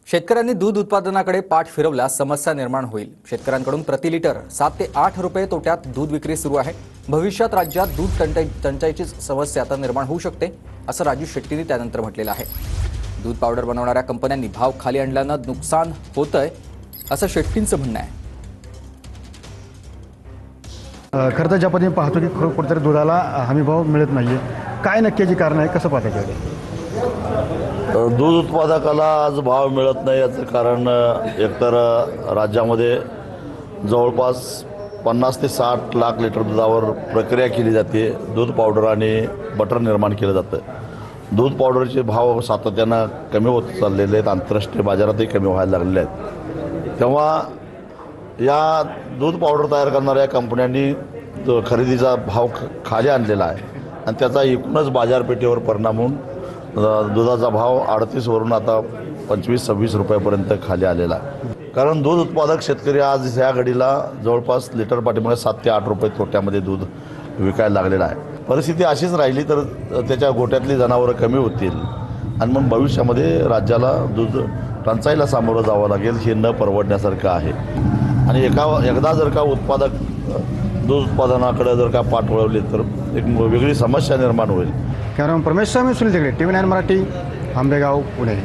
शेतकऱ्यांनी दूध उत्पादनाकडे पाठ फिरवल्यास समस्या निर्माण होईल। शेतकऱ्यांकडून प्रति लिटर 7 ते 8 रुपये तोट्यात दूध विक्री सुरू आहे। भविष्यात राज्यात दूध टंचाईची समस्या आता निर्माण होऊ शकते, असं राजू शेट्टींनी त्यानंतर म्हटलेलं आहे। दूध पावडर बनवणाऱ्या कंपन्यांनी भाव खाली आणल्यानं नुकसान होतंय, असं शेट्टींचं म्हणणं आहे। खरं तर ज्या पद्धतीने पाहतो की कुठेतरी दुधाला हमीभाव मिळत नाहीये, काय नक्कीची कारण आहे, कसं पाहता येईल? दूध उत्पादकाला आज भाव मिळत नाही याचं कारण एकतर राज्यामध्ये जवळपास 50 ते 60 लाख लिटर दुधावर प्रक्रिया केली जाते। दूध पावडर आणि बटर निर्माण केलं जातं। दूध पावडरचे भाव सातत्यानं कमी होत चाललेले आहेत, आंतरराष्ट्रीय बाजारातही कमी व्हायला लागलेले आहेत। तेव्हा या दूध पावडर तयार करणाऱ्या कंपन्यांनी खरेदीचा भाव खाली आणलेला आहे आणि त्याचा एकूणच बाजारपेठेवर परिणाम होऊन दुधाचा भाव 38 वरून आता 25-26 रुपयापर्यंत खाली आलेला आहे। कारण दूध उत्पादक शेतकरी आज ह्या घडीला जवळपास लिटर पाठीमागे 7 ते 8 रुपये तोट्यामध्ये दूध विकायला लागलेलं आहे। परिस्थिती अशीच राहिली तर त्याच्या गोट्यातली जनावरं कमी होतील आणि मग भविष्यामध्ये राज्याला दूध टंचाईला सामोरं जावं लागेल। हे न परवडण्यासारखं आहे आणि एकदा जर का उत्पादक दूध उत्पादनाकडे जर का पाठ वळवली तर एक वेगळी समस्या निर्माण होईल। कारण परमेश्वर मी सुनील टिव्ही 9 मराठी, आंबेगाव, पुणे।